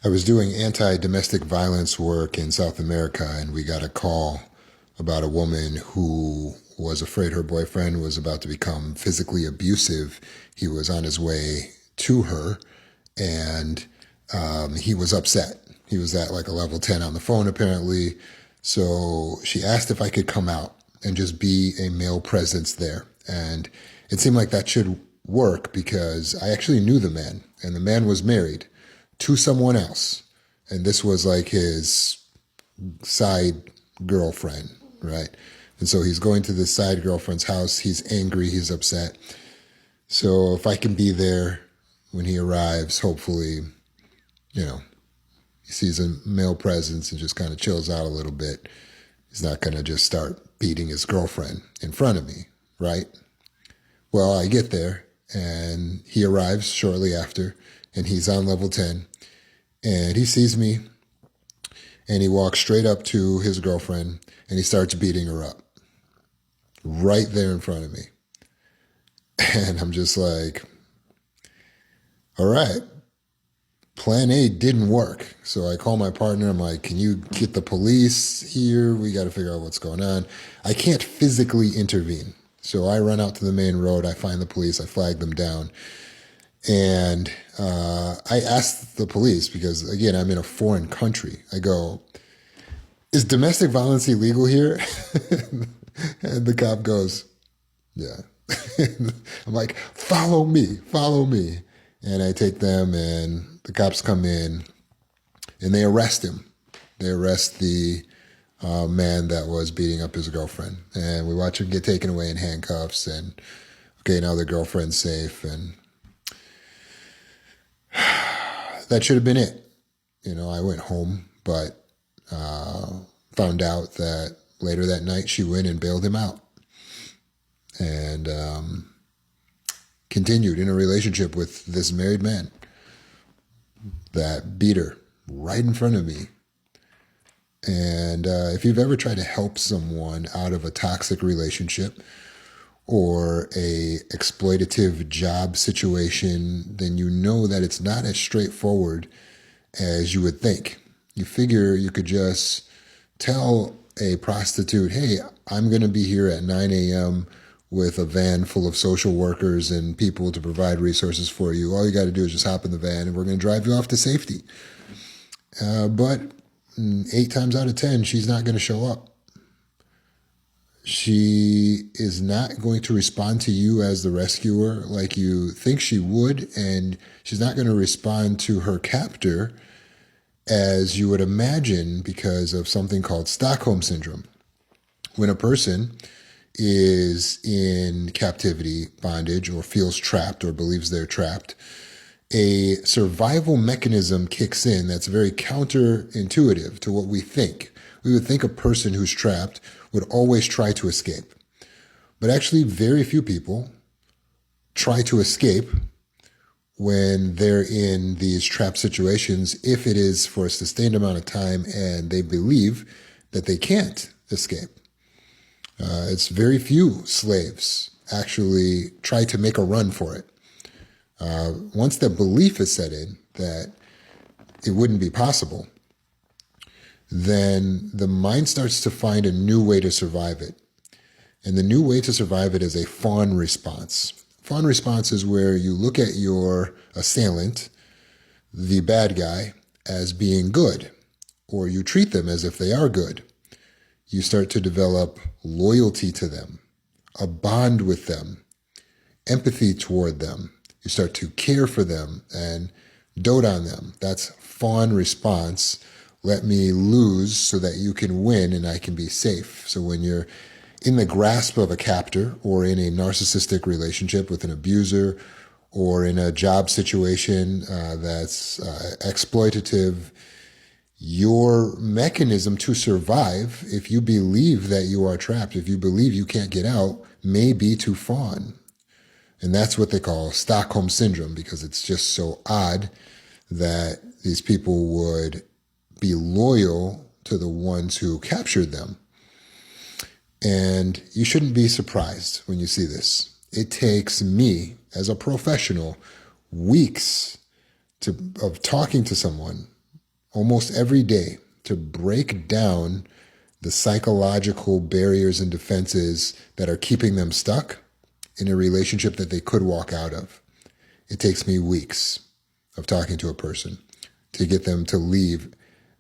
I was doing anti-domestic violence work in South America, and we got a call about a woman who was afraid her boyfriend was about to become physically abusive. He was on his way to her, and he was upset. He was at like a level 10 on the phone, apparently. So she asked if I could come out and just be a male presence there. And it seemed like that should work because I actually knew the man, and the man was married to someone else. And this was like his side girlfriend, right? And so he's going to this side girlfriend's house. He's angry, he's upset. So if I can be there when he arrives, hopefully, you know, he sees a male presence and just kind of chills out a little bit. He's not going to just start beating his girlfriend in front of me, right? Well, I get there and he arrives shortly after, and he's on level 10, and he sees me, and he walks straight up to his girlfriend and he starts beating her up right there in front of me. And I'm just like, all right, plan A didn't work. So I call my partner. I'm like, can you get the police here? We got to figure out what's going on. I can't physically intervene. So I run out to the main road. I find the police. I flag them down. And I asked the police, because, again, I'm in a foreign country. I go, is domestic violence illegal here? And the cop goes, yeah. I'm like, follow me, follow me. And I take them, and the cops come in, and they arrest him. They arrest the man that was beating up his girlfriend. And we watch him get taken away in handcuffs, and, okay, now the girlfriend's safe. And that should have been it. You know, I went home, but found out that later that night she went and bailed him out, and continued in a relationship with this married man that beat her right in front of me. And if you've ever tried to help someone out of a toxic relationship or a exploitative job situation, then you know that it's not as straightforward as you would think. You figure you could just tell a prostitute, hey, I'm going to be here at 9 a.m. with a van full of social workers and people to provide resources for you. All you got to do is just hop in the van and we're going to drive you off to safety. But 8 times out of 10, she's not going to show up. She is not going to respond to you as the rescuer like you think she would, and she's not going to respond to her captor as you would imagine because of something called Stockholm syndrome. When a person is in captivity, bondage, or feels trapped or believes they're trapped, a survival mechanism kicks in that's very counterintuitive to what we think. We would think a person who's trapped would always try to escape. But actually, very few people try to escape when they're in these trapped situations, if it is for a sustained amount of time and they believe that they can't escape. It's very few slaves actually try to make a run for it. Once that belief is set in that it wouldn't be possible, then the mind starts to find a new way to survive it. And the new way to survive it is a fawn response. Fawn response is where you look at your assailant, the bad guy, as being good, or you treat them as if they are good. You start to develop loyalty to them, a bond with them, empathy toward them. You start to care for them and dote on them. That's fawn response. Let me lose so that you can win and I can be safe. So when you're in the grasp of a captor or in a narcissistic relationship with an abuser or in a job situation that's exploitative, your mechanism to survive, if you believe that you are trapped, if you believe you can't get out, may be to fawn. And that's what they call Stockholm syndrome, because it's just so odd that these people would be loyal to the ones who captured them. And you shouldn't be surprised when you see this. It takes me, as a professional, weeks of talking to someone almost every day to break down the psychological barriers and defenses that are keeping them stuck in a relationship that they could walk out of. It takes me weeks of talking to a person to get them to leave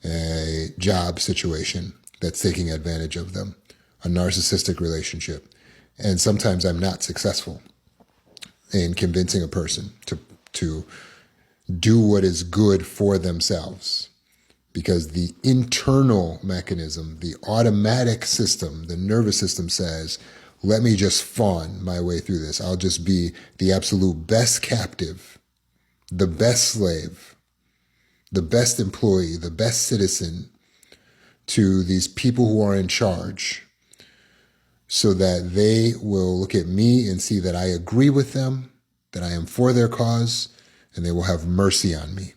a job situation that's taking advantage of them, a narcissistic relationship. And sometimes I'm not successful in convincing a person to do what is good for themselves. Because the internal mechanism, the automatic system, the nervous system says, let me just fawn my way through this. I'll just be the absolute best captive, the best slave, the best employee, the best citizen to these people who are in charge, so that they will look at me and see that I agree with them, that I am for their cause, and they will have mercy on me.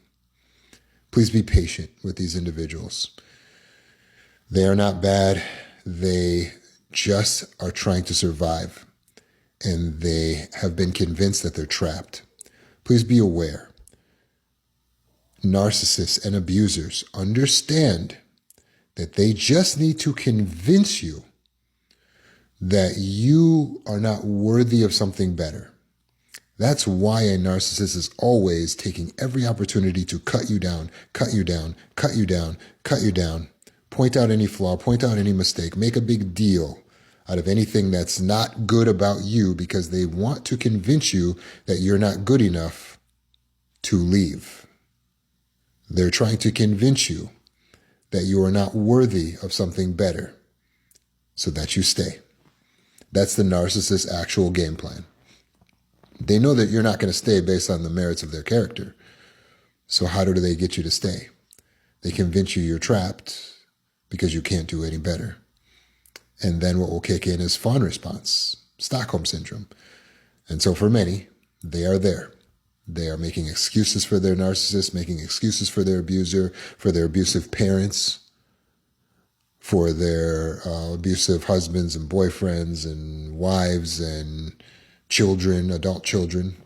Please be patient with these individuals. They are not bad. They just are trying to survive, and they have been convinced that they're trapped. Please be aware. Narcissists and abusers understand that they just need to convince you that you are not worthy of something better. That's why a narcissist is always taking every opportunity to cut you down, cut you down, cut you down, cut you down, point out any flaw, point out any mistake, make a big deal out of anything that's not good about you, because they want to convince you that you're not good enough to leave. They're trying to convince you that you are not worthy of something better so that you stay. That's the narcissist's actual game plan. They know that you're not going to stay based on the merits of their character. So how do they get you to stay? They convince you you're trapped because you can't do any better. And then what will kick in is fawn response, Stockholm syndrome. And so for many, they are there. They are making excuses for their narcissist, making excuses for their abuser, for their abusive parents, for their abusive husbands and boyfriends and wives and children, adult children.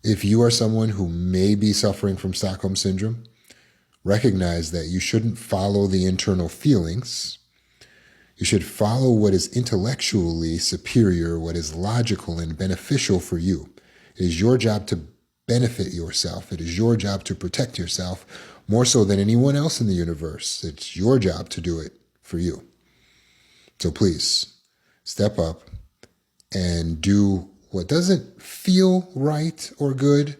If you are someone who may be suffering from Stockholm syndrome, recognize that you shouldn't follow the internal feelings. You should follow what is intellectually superior, what is logical and beneficial for you. It is your job to benefit yourself. It is your job to protect yourself more so than anyone else in the universe. It's your job to do it for you. So please step up and do what doesn't feel right or good,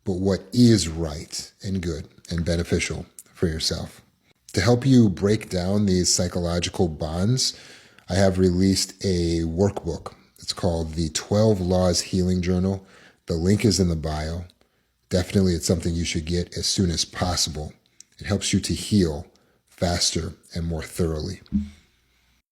but what is right and good and beneficial for yourself. To help you break down these psychological bonds, I have released a workbook. It's called the 12 Laws Healing Journal. The link is in the bio. Definitely it's something you should get as soon as possible. It helps you to heal faster and more thoroughly.